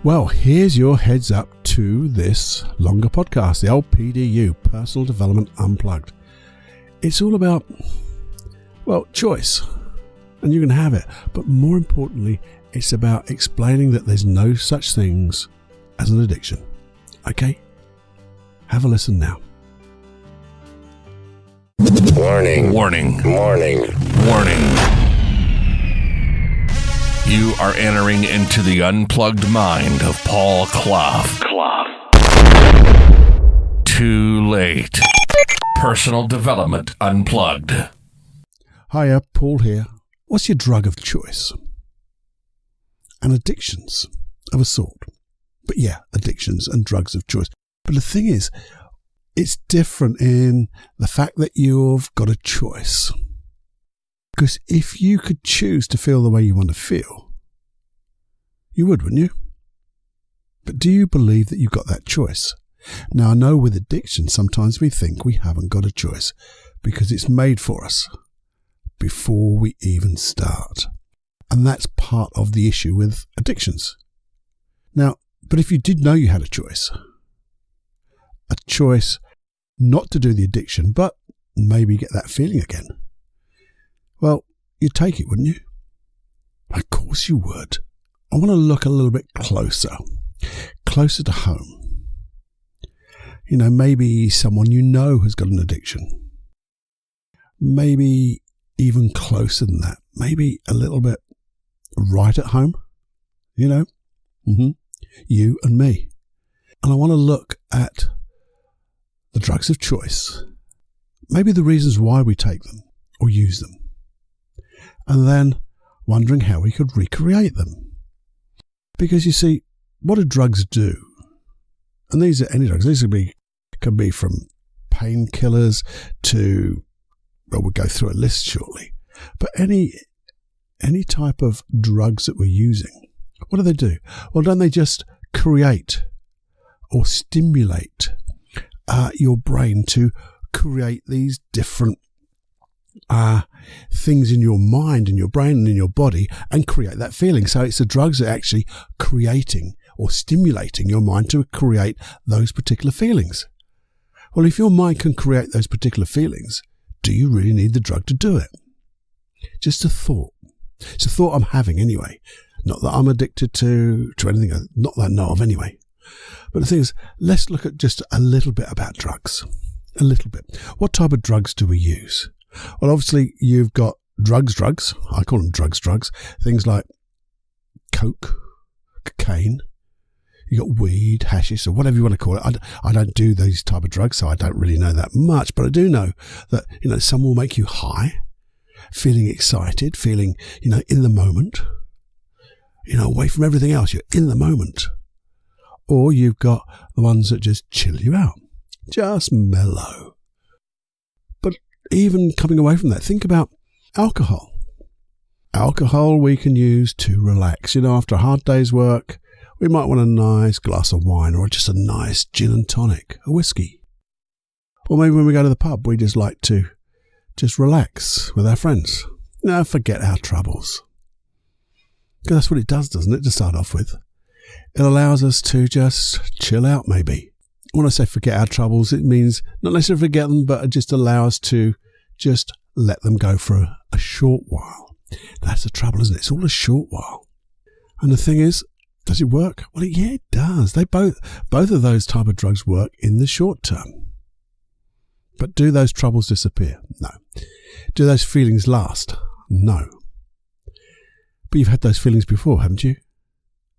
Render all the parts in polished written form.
Well, here's your heads up to this longer podcast, the old PDU, Personal Development Unplugged. It's all about, well, choice, and you can have it. But more importantly, it's about explaining that there's no such things as an addiction. Okay? Have a listen now. Warning. Warning. Warning. Warning. You are entering into the unplugged mind of Paul Clough. Too late. Personal Development Unplugged. Hiya, Paul here. What's your drug of choice? And addictions of a sort. But yeah, addictions and drugs of choice. But the thing is, it's different in the fact that you've got a choice. Because if you could choose to feel the way you want to feel, you would, wouldn't you? But do you believe that you've got that choice? Now, I know with addiction, sometimes we think we haven't got a choice because it's made for us before we even start. And that's part of the issue with addictions. Now, but if you did know you had a choice not to do the addiction, but maybe get that feeling again, well, you'd take it, wouldn't you? Of course you would. I want to look a little bit closer to home. You know, maybe someone you know has got an addiction. Maybe even closer than that. Maybe a little bit right at home. You know? You and me. And I want to look at the drugs of choice. Maybe the reasons why we take them or use them. And then wondering how we could recreate them. Because you see, what do drugs do? And these are any drugs. These could be from painkillers to, well, we'll go through a list shortly. But any type of drugs that we're using, what do? Well, don't they just create or stimulate your brain to create these different things in your mind, in your brain and in your body and create that feeling? So it's the drugs that are actually creating or stimulating your mind to create those particular feelings. Well, if your mind can create those particular feelings, do you really need the drug to do it? Just a thought. It's a thought I'm having anyway. Not that I'm addicted to anything, not that I know of anyway. But the thing is, let's look at just a little bit about drugs. A little bit. What type of drugs do we use? Well, obviously, you've got drugs. I call them drugs. Things like coke, cocaine. You got weed, hashish, or whatever you want to call it. I don't do these type of drugs, so I don't really know that much. But I do know that, you know, some will make you high, feeling excited, feeling, you know, in the moment. You know, away from everything else. You're in the moment. Or you've got the ones that just chill you out. Just mellow. But even coming away from that, think about alcohol. Alcohol we can use to relax. You know, after a hard day's work, we might want a nice glass of wine or just a nice gin and tonic, a whiskey. Or maybe when we go to the pub, we just like to just relax with our friends. Now, forget our troubles. Because that's what it does, doesn't it, to start off with? It allows us to just chill out, maybe. When I say forget our troubles, it means not necessarily forget them, but just allow us to just let them go for a short while. That's the trouble, isn't it? It's all a short while. And the thing is, does it work? Well, yeah, it does. They both of those type of drugs work in the short term. But do those troubles disappear? No. Do those feelings last? No. But you've had those feelings before, haven't you?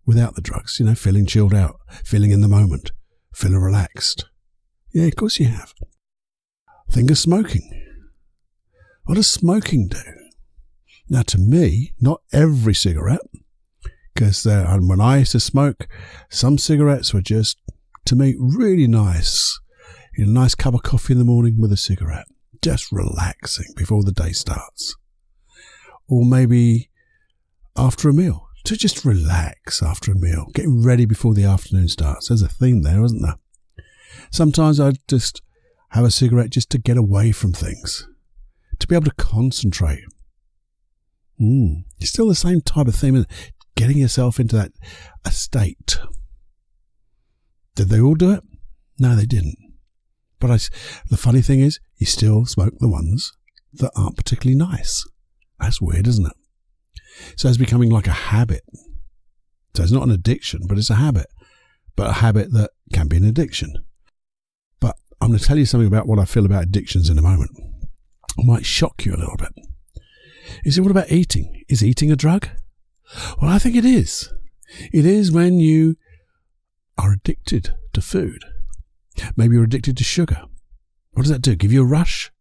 Without the drugs, you know, feeling chilled out, feeling in the moment, feeling relaxed. Yeah, of course you have. Think of smoking. What does smoking do? Now, to me, not every cigarette, because when I used to smoke, some cigarettes were just, to me, really nice. You know, a nice cup of coffee in the morning with a cigarette, just relaxing before the day starts. Or maybe after a meal, to just relax after a meal, getting ready before the afternoon starts. There's a theme there, isn't there? Sometimes I just have a cigarette just to get away from things, to be able to concentrate. It's still the same type of theme. getting yourself into a state. Did they all do it? No, they didn't. But the funny thing is, you still smoke the ones that aren't particularly nice. That's weird, isn't it? So it's becoming like a habit. So it's not an addiction, but it's a habit. But a habit that can be an addiction. But I'm going to tell you something about what I feel about addictions in a moment. It might shock you a little bit. You say, what about eating? Is eating a drug? Well, I think it is. It is when you are addicted to food. Maybe you're addicted to sugar. What does that do? Give you a rush?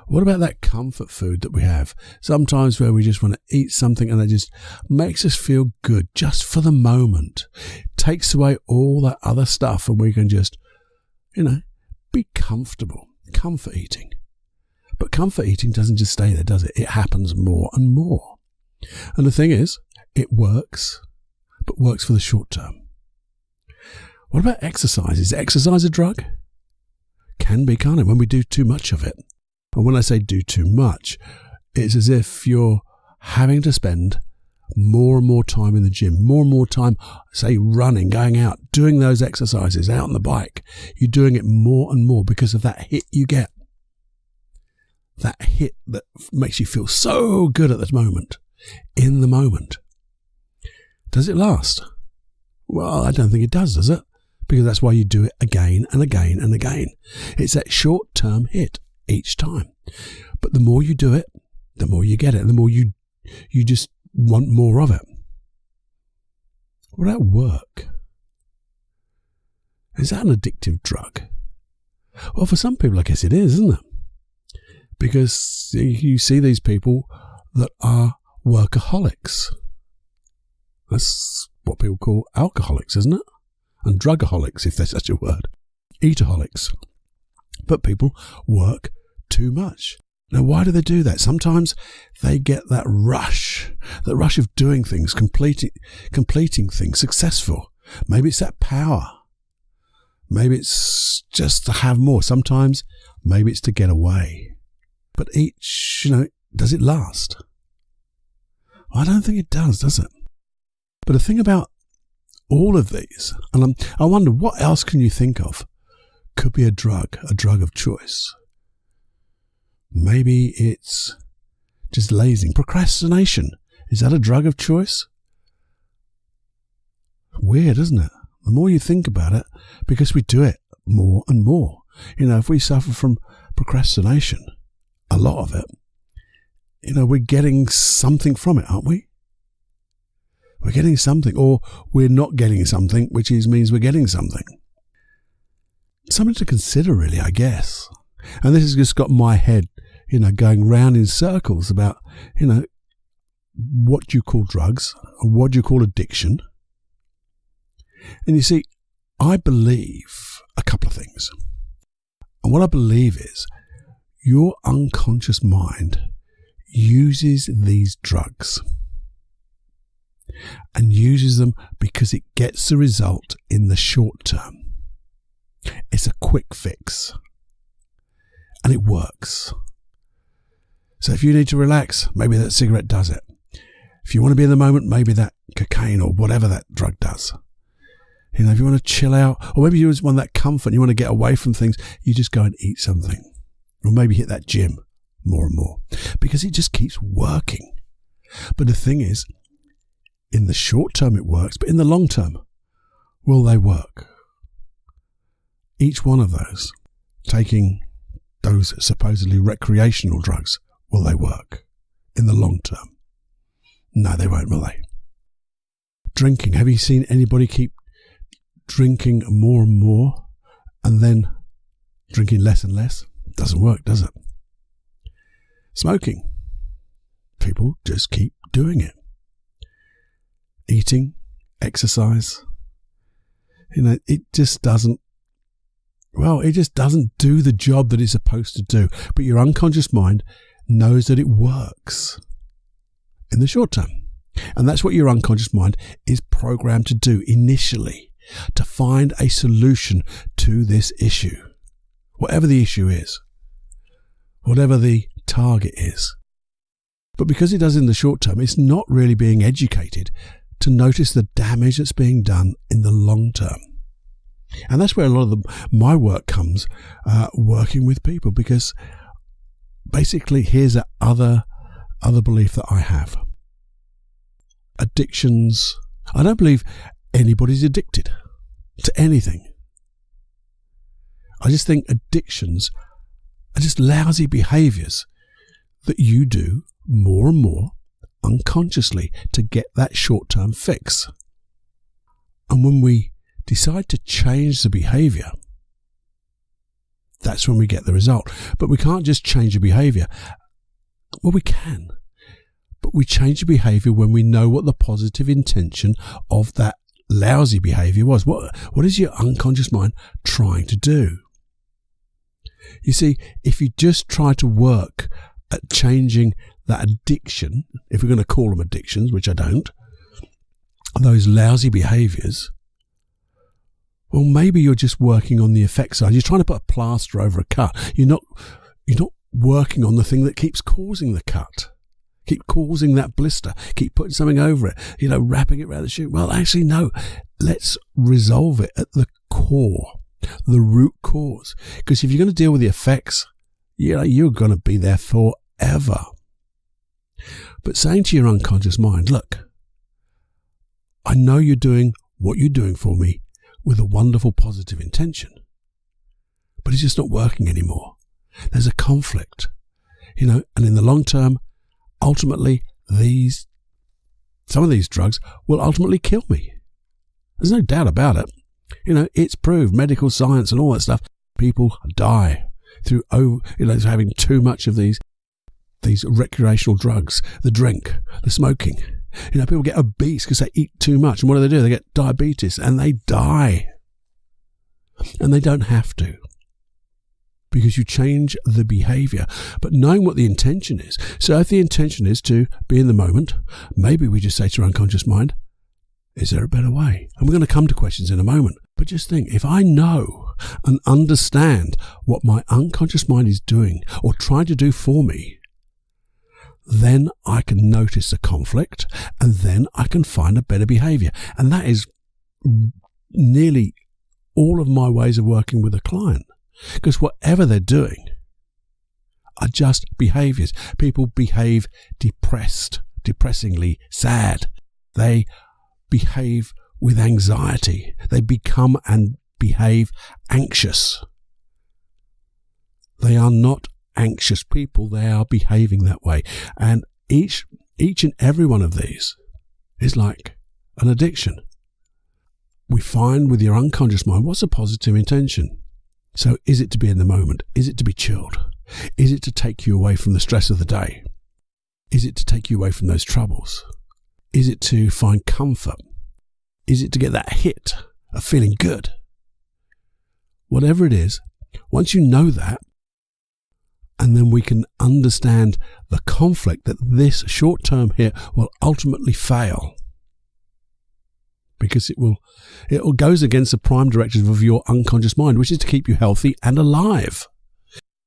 What about that comfort food that we have? Sometimes where we just want to eat something and it just makes us feel good just for the moment. It takes away all that other stuff and we can just, be comfortable. Comfort eating. But comfort eating doesn't just stay there, does it? It happens more and more. And the thing is, it works, but works for the short term. What about exercise? Is exercise a drug? Can be, can't it, when we do too much of it? And when I say do too much, it's as if you're having to spend more and more time in the gym, more and more time, say, running, going out, doing those exercises, out on the bike. You're doing it more and more because of that hit you get. That hit that makes you feel so good at the moment, in the moment. Does it last? Well, I don't think it does it? Because that's why you do it again and again and again. It's that short-term hit each time. But the more you do it, the more you get it, and the more you just want more of it. What about work? Is that an addictive drug? Well, for some people, I guess it is, isn't it? Because you see these people that are workaholics. That's what people call alcoholics, isn't it? And drugaholics, if there's such a word. Eataholics. But people work too much. Now, why do they do that? Sometimes they get that rush of doing things, completing things, successful. Maybe it's that power. Maybe it's just to have more. Sometimes, maybe it's to get away. But each, does it last? I don't think it does it? But the thing about all of these, and I wonder, what else can you think of? Could be a drug of choice. Maybe it's just lazing. Procrastination. Is that a drug of choice? Weird, isn't it? The more you think about it, because we do it more and more. If we suffer from procrastination, a lot of it, we're getting something from it, aren't we? We're getting something, or we're not getting something, which means we're getting something. Something to consider, really, I guess. And this has just got my head, going round in circles about, what do you call drugs, and what do you call addiction? And you see, I believe a couple of things. And what I believe is, your unconscious mind uses these drugs. And uses them because it gets the result in the short term. It's a quick fix. And it works. So if you need to relax, maybe that cigarette does it. If you want to be in the moment, maybe that cocaine or whatever that drug does. If you want to chill out, or maybe you just want that comfort and you want to get away from things, you just go and eat something. Or maybe hit that gym more and more. Because it just keeps working. But the thing is, in the short term it works, but in the long term, will they work? Each one of those, taking those supposedly recreational drugs, will they work in the long term? No, they won't, will they? Drinking. Have you seen anybody keep drinking more and more and then drinking less and less? Doesn't work, does it? Smoking. People just keep doing it. Eating, exercise, it just doesn't do the job that it's supposed to do. But your unconscious mind knows that it works in the short term. And that's what your unconscious mind is programmed to do initially, to find a solution to this issue. Whatever the issue is, whatever the target is. But because it does in the short term, it's not really being educated to notice the damage that's being done in the long term. And that's where a lot of my work comes, working with people, because basically here's the other belief that I have. Addictions, I don't believe anybody's addicted to anything. I just think addictions are just lousy behaviours that you do more and more unconsciously to get that short-term fix. And when we decide to change the behaviour, that's when we get the result. But we can't just change the behaviour. Well, we can, but we change the behaviour when we know what the positive intention of that lousy behaviour was. What is your unconscious mind trying to do? You see, if you just try to work at changing that addiction, if we're going to call them addictions, which I don't, those lousy behaviours, well, maybe you're just working on the effect side. You're trying to put a plaster over a cut. You're not working on the thing that keeps causing the cut. Keep causing that blister. Keep putting something over it. Wrapping it around the shoe. Well, actually, no. Let's resolve it at the core, the root cause. Because if you're going to deal with the effects, you're going to be there forever. But saying to your unconscious mind, look, I know you're doing what you're doing for me with a wonderful positive intention, but it's just not working anymore. There's a conflict, and in the long term, ultimately, some of these drugs will ultimately kill me. There's no doubt about it. It's proved, medical science and all that stuff. People die through having too much of these recreational drugs, the drink, the smoking. People get obese because they eat too much. And what do? They get diabetes and they die. And they don't have to, because you change the behavior. But knowing what the intention is. So if the intention is to be in the moment, maybe we just say to our unconscious mind, is there a better way? And we're going to come to questions in a moment. But just think, if I know and understand what my unconscious mind is doing or trying to do for me, then I can notice the conflict, and then I can find a better behavior. And that is nearly all of my ways of working with a client, because whatever they're doing are just behaviors. People behave depressingly sad. They behave with anxiety. They become and behave anxious. They are not anxious people. They are behaving that way. And each and every one of these is like an addiction. We find with your unconscious mind, what's a positive intention? So is it to be in the moment? Is it to be chilled? Is it to take you away from the stress of the day? Is it to take you away from those troubles? Is it to find comfort? Is it to get that hit of feeling good? Whatever it is, once you know that, and then we can understand the conflict that this short-term hit will ultimately fail, because it goes against the prime directive of your unconscious mind, which is to keep you healthy and alive.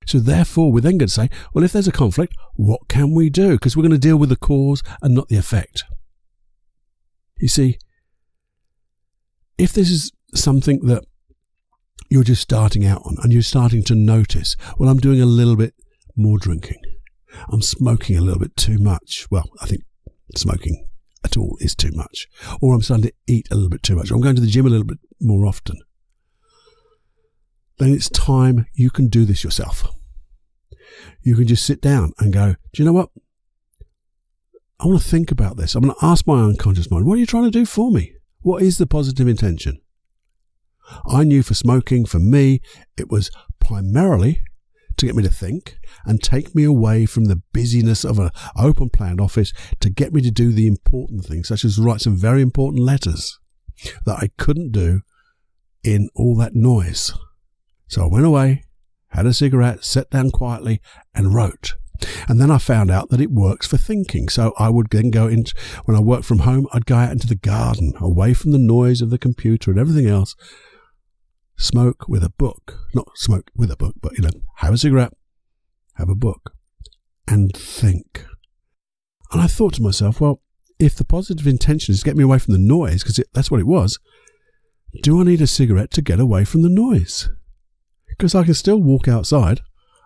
So therefore, we're then going to say, well, if there's a conflict, what can we do? Because we're going to deal with the cause and not the effect. You see, if this is something that you're just starting out on and you're starting to notice, well, I'm doing a little bit more drinking. I'm smoking a little bit too much. Well, I think smoking at all is too much. Or I'm starting to eat a little bit too much. Or I'm going to the gym a little bit more often. Then it's time you can do this yourself. You can just sit down and go, do you know what? I want to think about this. I'm going to ask my unconscious mind, what are you trying to do for me? What is the positive intention? I knew for smoking, for me, it was primarily to get me to think and take me away from the busyness of an open plan office, to get me to do the important things, such as write some very important letters that I couldn't do in all that noise. So I went away, had a cigarette, sat down quietly and wrote. And then I found out that it works for thinking. So I would then go into, when I worked from home, I'd go out into the garden, away from the noise of the computer and everything else, smoke with a book. Not smoke with a book, but, have a cigarette, have a book, and think. And I thought to myself, well, if the positive intention is to get me away from the noise, because that's what it was, do I need a cigarette to get away from the noise? Because I can still walk outside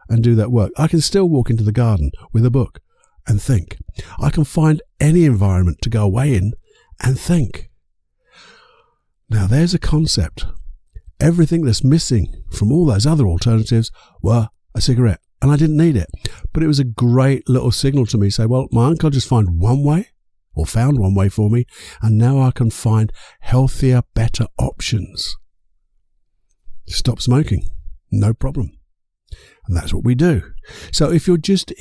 and do that work. I can still walk into the garden with a book and think. I can find any environment to go away in and think. Now there's a concept. Everything that's missing from all those other alternatives were a cigarette, and I didn't need it. But it was a great little signal to me, say, well, my unconscious found one way for me, and now I can find healthier, better options. Stop smoking, no problem. And that's what we do. So if you're just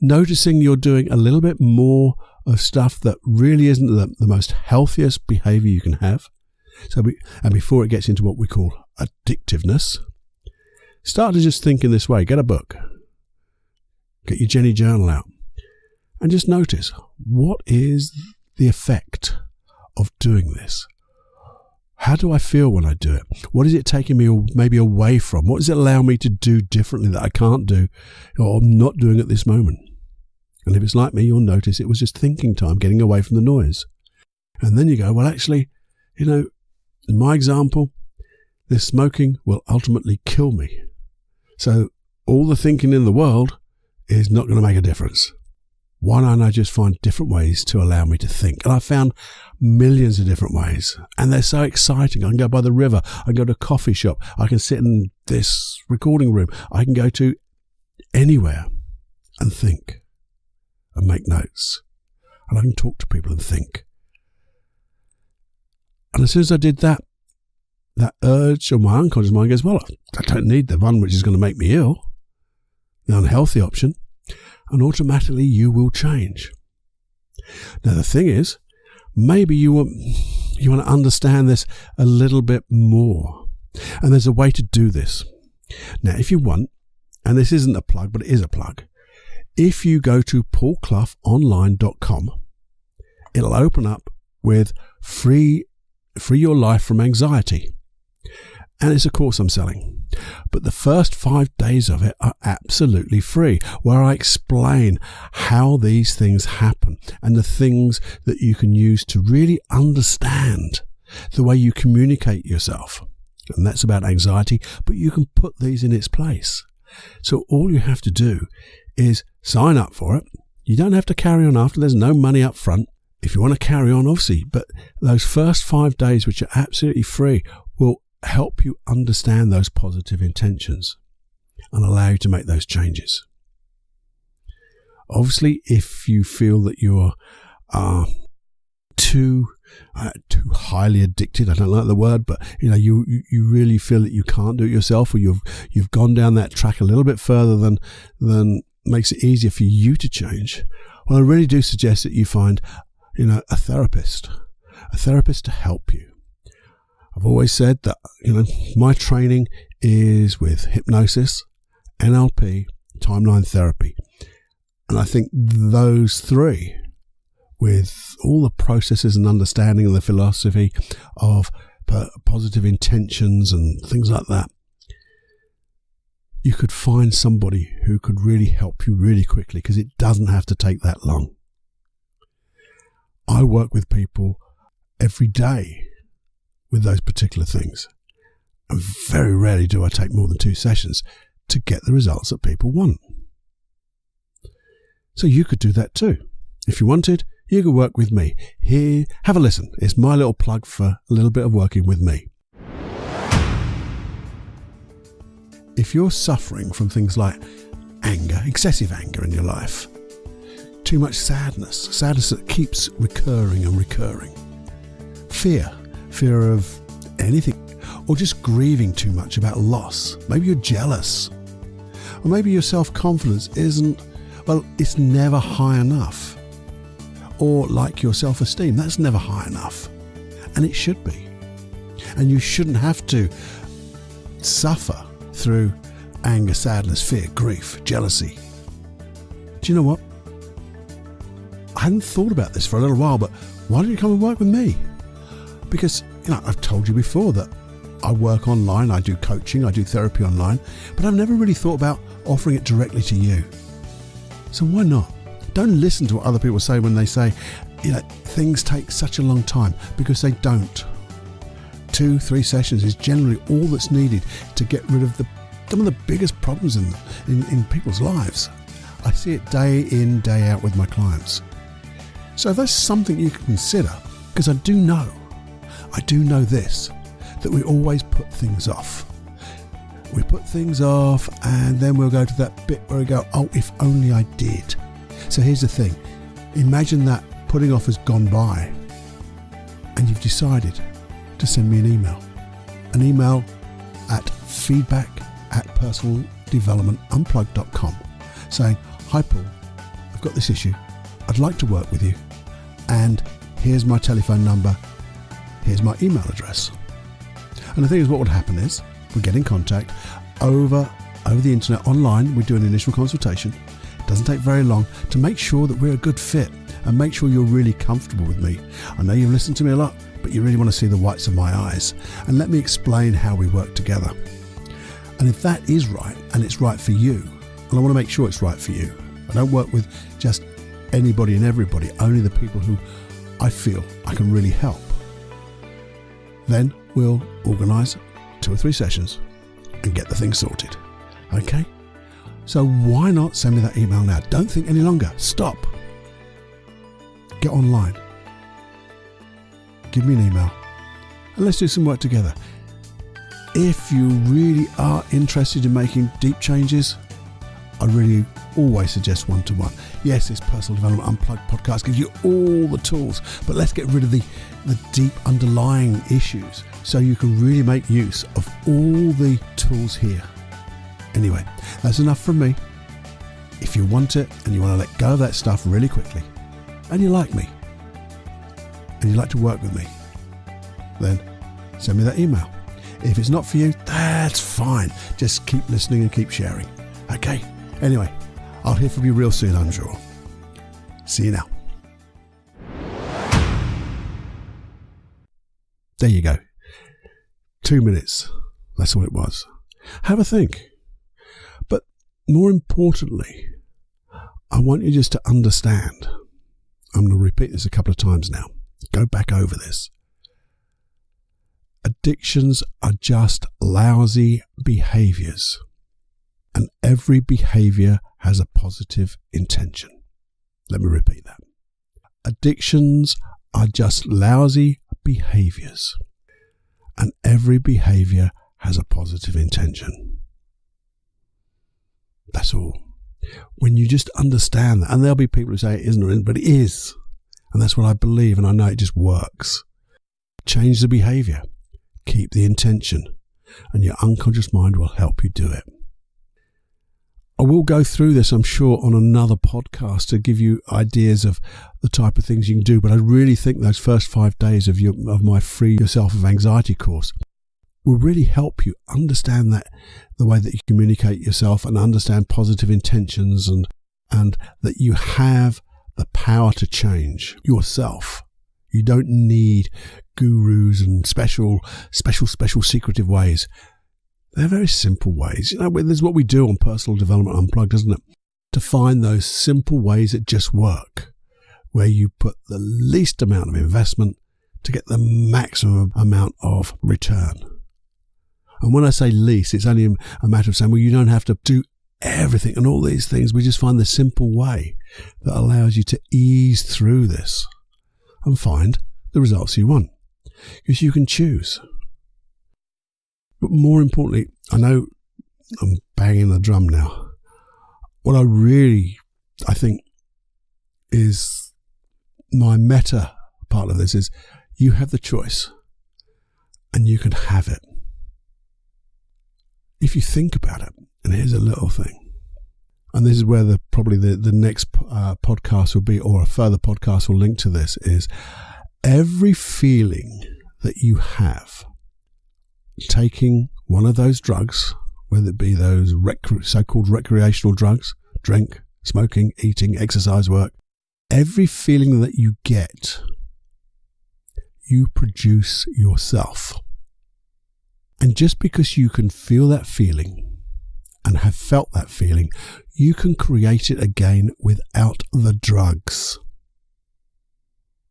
noticing you're doing a little bit more of stuff that really isn't the most healthiest behavior you can have, and before it gets into what we call addictiveness, start to just think in this way. Get a book. Get your Jenny journal out. And just notice, what is the effect of doing this? How do I feel when I do it? What is it taking me maybe away from? What does it allow me to do differently that I can't do or I'm not doing at this moment? And if it's like me, you'll notice it was just thinking time, getting away from the noise. And then you go, well, actually, in my example, this smoking will ultimately kill me. So all the thinking in the world is not going to make a difference. Why don't I just find different ways to allow me to think? And I found millions of different ways, and they're so exciting. I can go by the river, I can go to a coffee shop, I can sit in this recording room, I can go to anywhere and think and make notes, and I can talk to people and think. And as soon as I did that, that urge of my unconscious mind goes, well, I don't need the one which is going to make me ill, the unhealthy option. And automatically you will change. Now the thing is, maybe you want to understand this a little bit more. And there's a way to do this. Now if you want, and this isn't a plug, but it is a plug, if you go to paulcloughonline.com, it'll open up with free your life from anxiety. And it's a course I'm selling. But the first 5 days of it are absolutely free, where I explain how these things happen and the things that you can use to really understand the way you communicate yourself. And that's about anxiety, but you can put these in its place. So all you have to do is sign up for it. You don't have to carry on after. There's no money up front. If you want to carry on, obviously, but those first 5 days, which are absolutely free, will help you understand those positive intentions and allow you to make those changes. Obviously, if you feel that you are too highly addicted, I don't like the word, but you really feel that you can't do it yourself, or you've gone down that track a little bit further than makes it easier for you to change, well, I really do suggest that you find a therapist to help you. I've always said that, my training is with hypnosis, NLP, timeline therapy. And I think those three, with all the processes and understanding and the philosophy of positive intentions and things like that, you could find somebody who could really help you really quickly, because it doesn't have to take that long. I work with people every day with those particular things. And very rarely do I take more than 2 sessions to get the results that people want. So you could do that too. If you wanted, you could work with me. Here, have a listen. It's my little plug for a little bit of working with me. If you're suffering from things like anger, excessive anger in your life, too much sadness that keeps recurring and recurring, fear of anything, or just grieving too much about loss. Maybe you're jealous, or maybe your self-confidence it's never high enough, or like your self-esteem, that's never high enough, and it should be. And you shouldn't have to suffer through anger, sadness, fear, grief, jealousy. Do you know what? I hadn't thought about this for a little while, but why don't you come and work with me? Because, I've told you before that I work online, I do coaching, I do therapy online, but I've never really thought about offering it directly to you. So why not? Don't listen to what other people say when they say things take such a long time because they don't. 2-3 sessions is generally all that's needed to get rid of some of the biggest problems in people's lives. I see it day in, day out with my clients. So that's something you can consider, because I do know this, that we always put things off. We put things off and then we'll go to that bit where we go, oh, if only I did. So here's the thing. Imagine that putting off has gone by and you've decided to send me an email at feedback@personaldevelopmentunplugged.com saying, hi Paul, I've got this issue, I'd like to work with you, and here's my telephone number, here's my email address. And the thing is, what would happen is we get in contact over the internet, online. We do an initial consultation. It doesn't take very long to make sure that we're a good fit and make sure you're really comfortable with me. I know you've listened to me a lot, but you really want to see the whites of my eyes, and let me explain how we work together. And if that is right, and it's right for you, and I want to make sure it's right for you, I don't work with just anybody and everybody, only the people who I feel I can really help. Then we'll organise 2 or 3 sessions and get the thing sorted. Okay? So why not send me that email now? Don't think any longer. Stop. Get online. Give me an email and let's do some work together. If you really are interested in making deep changes, I really always suggest one-to-one. Yes, this Personal Development Unplugged podcast gives you all the tools, but let's get rid of the deep underlying issues so you can really make use of all the tools here. Anyway, that's enough from me. If you want it and you want to let go of that stuff really quickly, and you like me, and you like to work with me, then send me that email. If it's not for you, that's fine. Just keep listening and keep sharing. Okay? Anyway, I'll hear from you real soon, I'm sure. See you now. There you go. 2 minutes. That's all it was. Have a think. But more importantly, I want you just to understand. I'm going to repeat this a couple of times now. Go back over this. Addictions are just lousy behaviors. And every behavior has a positive intention. Let me repeat that. Addictions are just lousy behaviors. And every behavior has a positive intention. That's all. When you just understand that, and there'll be people who say it isn't, but it is. And that's what I believe, and I know it just works. Change the behavior. Keep the intention. And your unconscious mind will help you do it. I will go through this, I'm sure, on another podcast to give you ideas of the type of things you can do. But I really think those first 5 days of my Free Yourself of Anxiety course will really help you understand that the way that you communicate yourself and understand positive intentions and that you have the power to change yourself. You don't need gurus and special secretive ways. They're very simple ways. There's what we do on Personal Development Unplugged, isn't it? To find those simple ways that just work, where you put the least amount of investment to get the maximum amount of return. And when I say least, it's only a matter of saying, well, you don't have to do everything and all these things. We just find the simple way that allows you to ease through this and find the results you want. Because you can choose. But more importantly, I know I'm banging the drum now. What I think is my meta part of this is you have the choice and you can have it. If you think about it, and here's a little thing, and this is where probably the next podcast will be, or a further podcast will link to this, is every feeling that you have taking one of those drugs, whether it be those so-called recreational drugs, drink, smoking, eating, exercise, work, every feeling that you get, you produce yourself. And just because you can feel that feeling and have felt that feeling, you can create it again without the drugs.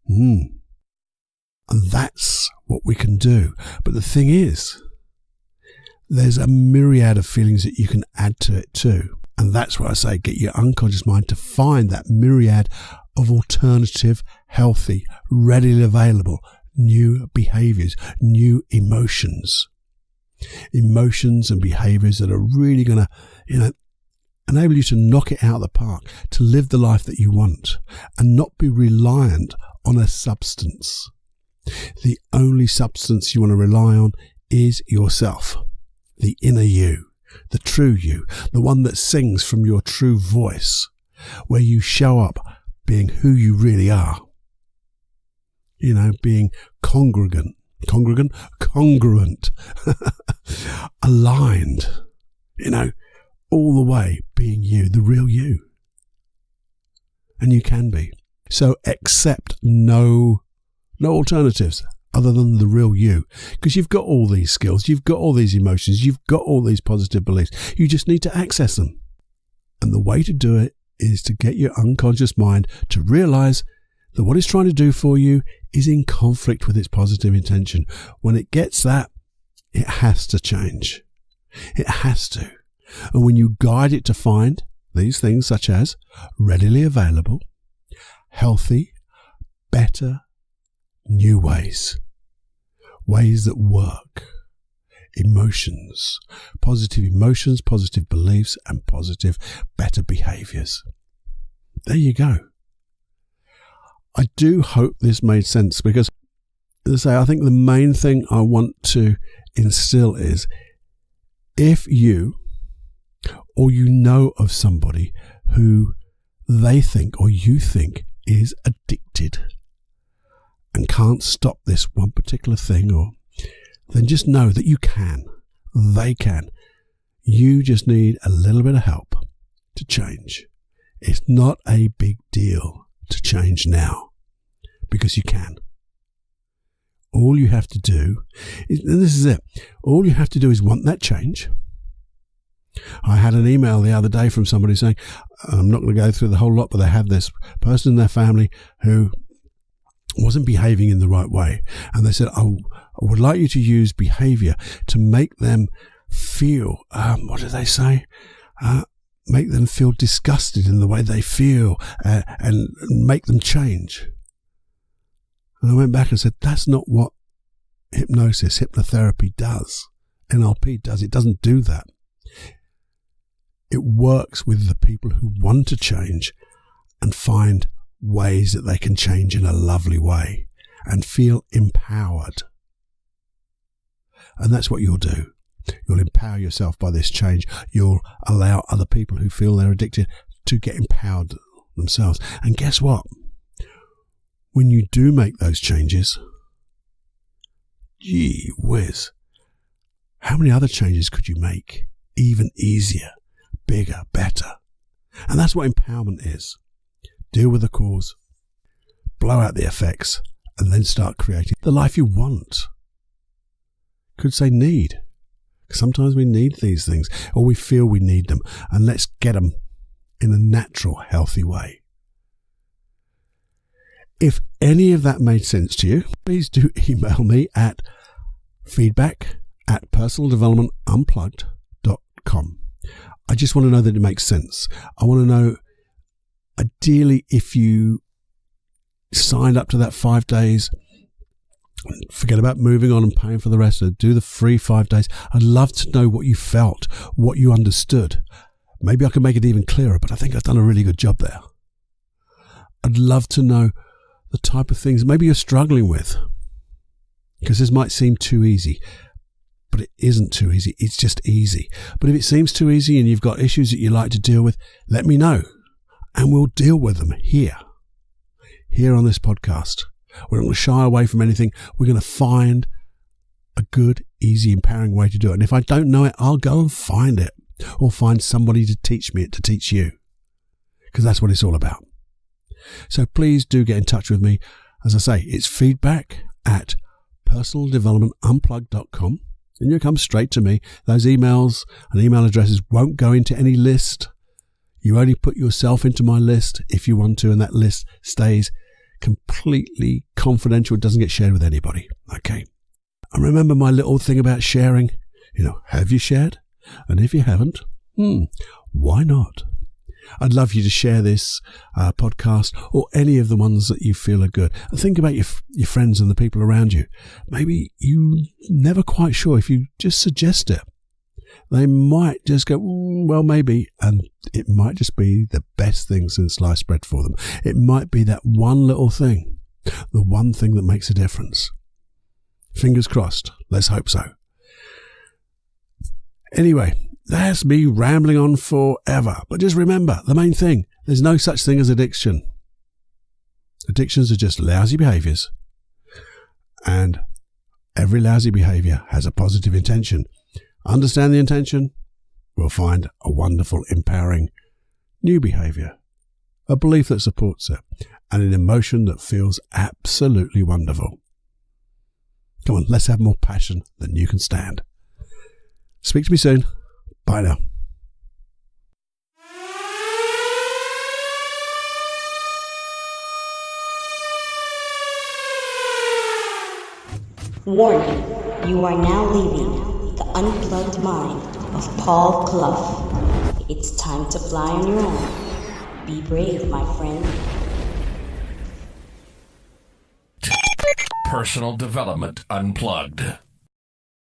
And that's what we can do. But the thing is, there's a myriad of feelings that you can add to it too. And that's why I say get your unconscious mind to find that myriad of alternative, healthy, readily available new behaviors, new emotions. Emotions and behaviors that are really going to, enable you to knock it out of the park, to live the life that you want and not be reliant on a substance. The only substance you want to rely on is yourself, the inner you, the true you, the one that sings from your true voice, where you show up being who you really are. Being congruent, aligned, all the way being you, the real you. And you can be. So accept no alternatives other than the real you. Because you've got all these skills, you've got all these emotions, you've got all these positive beliefs. You just need to access them. And the way to do it is to get your unconscious mind to realize that what it's trying to do for you is in conflict with its positive intention. When it gets that, it has to change. It has to. And when you guide it to find these things such as readily available, healthy, better, new ways that work, emotions, positive beliefs, and positive, better behaviors. There you go. I do hope this made sense because, as I say, I think the main thing I want to instill is if you or you know of somebody who they think or you think is addicted and can't stop this one particular thing, then just know that you can. They can. You just need a little bit of help to change. It's not a big deal to change now because you can. All you have to do is, and this is it, all you have to do is want that change. I had an email the other day from somebody saying, I'm not going to go through the whole lot, but they had this person in their family who wasn't behaving in the right way. And they said, I would like you to use behavior to make them feel, what did they say? Make them feel disgusted in the way they feel and make them change. And I went back and said, that's not what hypnotherapy does. NLP does. It doesn't do that. It works with the people who want to change and find ways that they can change in a lovely way and feel empowered. And that's what you'll do. You'll empower yourself by this change. You'll allow other people who feel they're addicted to get empowered themselves. And guess what? When you do make those changes, gee whiz, how many other changes could you make even easier, bigger, better? And that's what empowerment is. Deal with the cause, blow out the effects, and then start creating the life you want. Could say need. Sometimes we need these things, or we feel we need them, and let's get them in a natural, healthy way. If any of that made sense to you, please do email me at feedback@personaldevelopmentunplugged.com. I just want to know that it makes sense. I want to know, ideally, if you signed up to that 5 days, forget about moving on and paying for the rest of it, do the free 5 days. I'd love to know what you felt, what you understood. Maybe I can make it even clearer, but I think I've done a really good job there. I'd love to know the type of things maybe you're struggling with, because this might seem too easy, but it isn't too easy. It's just easy. But if it seems too easy and you've got issues that you like to deal with, let me know, and we'll deal with them here on this podcast. We're not going to shy away from anything. We're going to find a good, easy, empowering way to do it. And if I don't know it, I'll go and find it, or find somebody to teach me it, to teach you, because that's what it's all about. So please do get in touch with me. As I say, it's feedback@personaldevelopmentunplugged.com, and you'll come straight to me. Those emails and email addresses won't go into any list. You only put yourself into my list if you want to, and that list stays completely confidential. It doesn't get shared with anybody. Okay. And remember my little thing about sharing. Have you shared? And if you haven't, why not? I'd love you to share this podcast or any of the ones that you feel are good. And think about your friends and the people around you. Maybe you're never quite sure. If you just suggest it, they might just go, well, maybe. And it might just be the best thing since sliced bread for them. It might be that one little thing, the one thing that makes a difference. Fingers crossed. Let's hope so. Anyway, that's me rambling on forever. But just remember, the main thing, there's no such thing as addiction. Addictions are just lousy behaviors. And every lousy behavior has a positive intention. Understand the intention, we'll find a wonderful, empowering new behavior. A belief that supports it. And an emotion that feels absolutely wonderful. Come on, let's have more passion than you can stand. Speak to me soon. Bye now. Warning, you are now leaving the unplugged mind of Paul Clough. It's time to fly on your own. Be brave, my friend. Personal Development Unplugged.